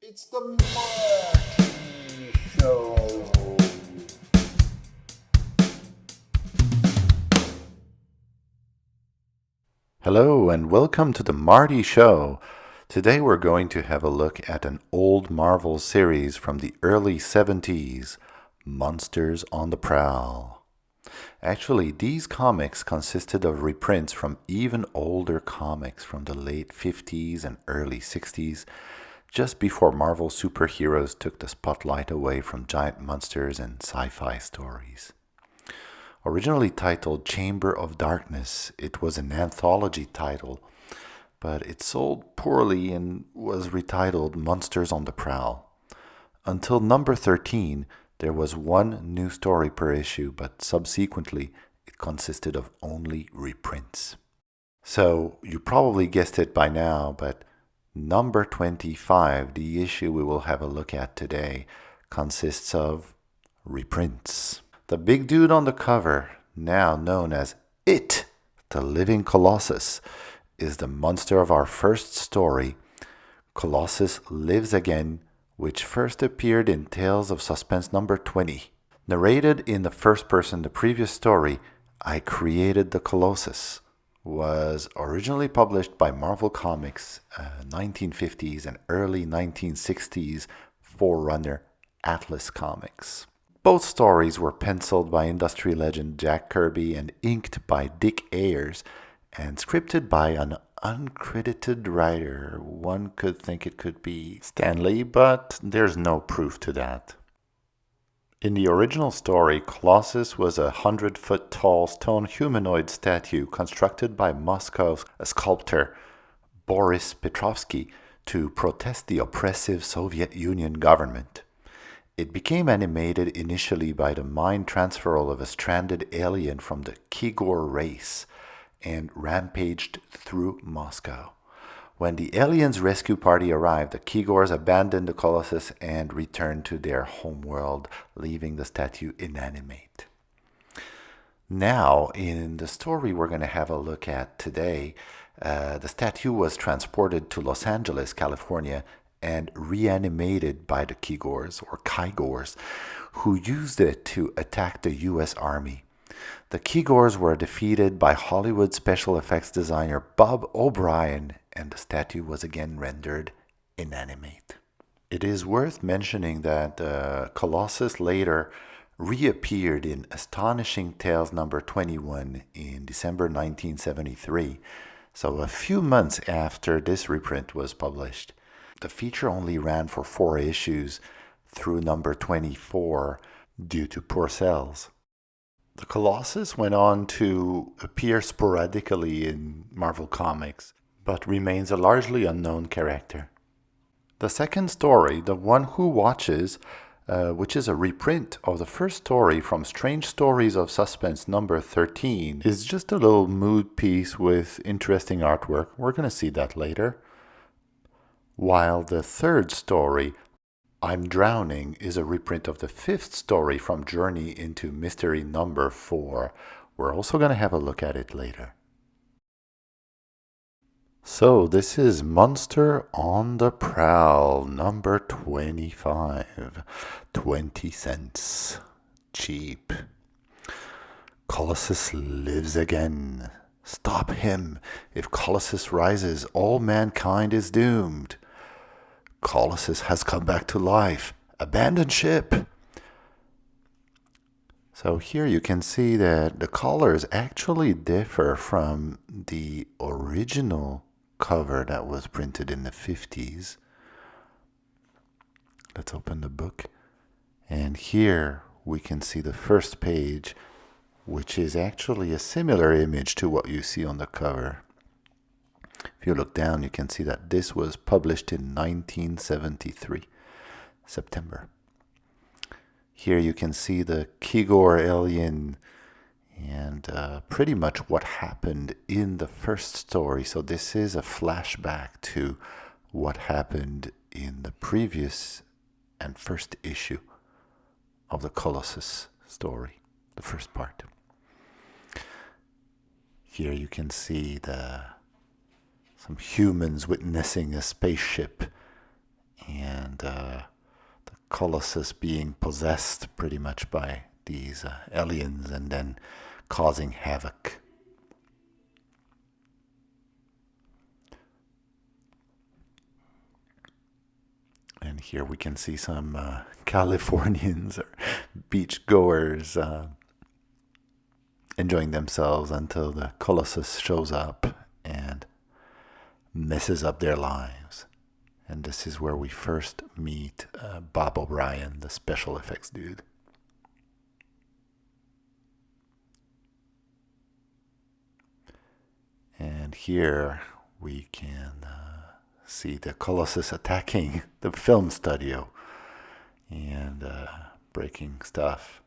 It's the Marty Show. Hello and welcome to the Marty Show. Today we're going to have a look at an old Marvel series from the early 70s, Monsters on the Prowl. Actually, these comics consisted of reprints from even older comics from the late 50s and early 60s, just before Marvel superheroes took the spotlight away from giant monsters and sci-fi stories. Originally titled Chamber of Darkness, it was an anthology title, but it sold poorly and was retitled Monsters on the Prowl. Until number 13, there was one new story per issue, but subsequently it consisted of only reprints. So you probably guessed it by now, but number 25, the issue we will have a look at today, consists of reprints. The big dude on the cover, now known as It, the Living Colossus, is the monster of our first story, Colossus Lives Again, which first appeared in Tales of Suspense number 20. Narrated in the first person, the previous story, I Created the Colossus, was originally published by Marvel Comics, 1950s and early 1960s forerunner Atlas Comics. Both stories were penciled by industry legend Jack Kirby and inked by Dick Ayers and scripted by an uncredited writer. One could think it could be Stan Lee, but there's no proof to that. In the original story, Colossus was a 100-foot tall stone humanoid statue constructed by Moscow's sculptor Boris Petrovsky to protest the oppressive Soviet Union government. It became animated initially by the mind transferal of a stranded alien from the Kigor race and rampaged through Moscow. When the aliens' rescue party arrived, the Kigors abandoned the Colossus and returned to their homeworld, leaving the statue inanimate. Now, in the story we're going to have a look at today, the statue was transported to Los Angeles, California, and reanimated by the Kigors, who used it to attack the U.S. Army. The Kigors were defeated by Hollywood special effects designer Bob O'Brien, and the statue was again rendered inanimate. It is worth mentioning that Colossus later reappeared in Astonishing Tales number 21 in December 1973, so a few months after this reprint was published. The feature only ran for 4 issues through number 24 due to poor sales. The Colossus went on to appear sporadically in Marvel Comics, but remains a largely unknown character. The second story, The One Who Watches, which is a reprint of the first story from Strange Stories of Suspense number 13, is just a little mood piece with interesting artwork. We're going to see that later. While the third story, I'm Drowning, is a reprint of the fifth story from Journey into Mystery number 4. We're also going to have a look at it later. So this is Monster on the Prowl, number 25. 20 cents. Cheap. Colossus lives again. Stop him. If Colossus rises, all mankind is doomed. Colossus has come back to life. Abandon ship. So here you can see that the colors actually differ from the original cover that was printed in the 50s. Let's open the book. And here we can see the first page, which is actually a similar image to what you see on the cover. If you look down, you can see that this was published in 1973, September. Here you can see the Kigor alien and pretty much what happened in the first story. So this is a flashback to what happened in the previous and first issue of the Colossus story, the first part. Here you can see some humans witnessing a spaceship and and the Colossus being possessed pretty much by these aliens and then causing havoc. And here we can see some Californians or beach goers enjoying themselves until the Colossus shows up and messes up their lives. And this is where we first meet Bob O'Brien, the special effects dude. And here we can see the Colossus attacking the film studio and breaking stuff.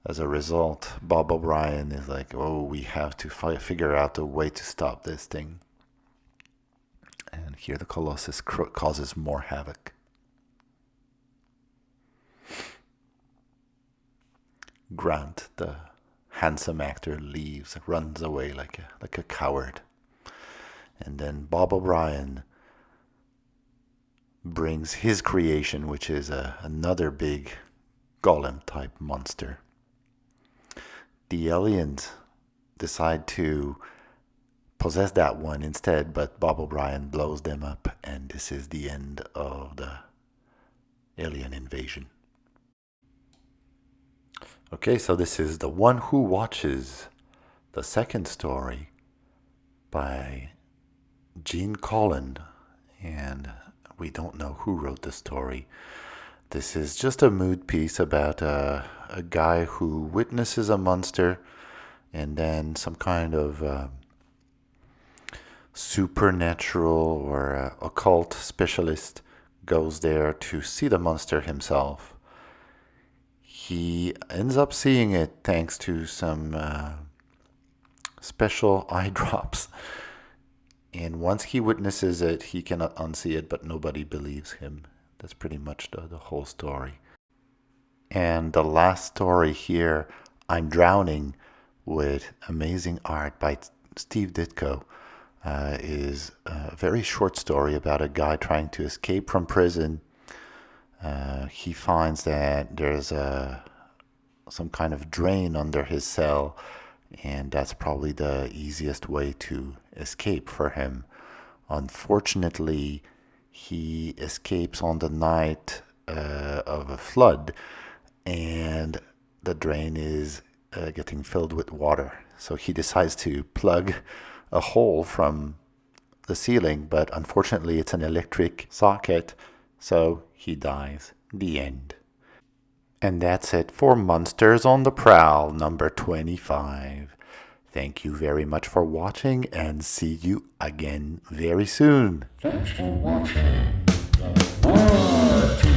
As a result, Bob O'Brien is like, oh, we have to figure out a way to stop this thing. And here the Colossus causes more havoc. Grant, the handsome actor, leaves, runs away like a coward. And then Bob O'Brien brings his creation, which is another big golem-type monster. The aliens decide to possess that one instead, but Bob O'Brien blows them up, and this is the end of the alien invasion. Okay, so this is The One Who Watches, the second story by Gene Colan, and we don't know who wrote the story. This is just a mood piece about a guy who witnesses a monster, and then some kind of supernatural or occult specialist goes there to see the monster himself. He ends up seeing it thanks to some special eye drops. And once he witnesses it, he cannot unsee it, but nobody believes him. That's pretty much the whole story. And the last story here, I'm Drowning, with amazing art by Steve Ditko, is a very short story about a guy trying to escape from prison. He finds that there's some kind of drain under his cell, and that's probably the easiest way to escape for him. Unfortunately, he escapes on the night of a flood, and the drain is getting filled with water. So he decides to plug a hole from the ceiling, but unfortunately it's an electric socket, so he dies. The end. And that's it for Monsters on the Prowl number 25. Thank you very much for watching, and see you again very soon. Thanks for watching the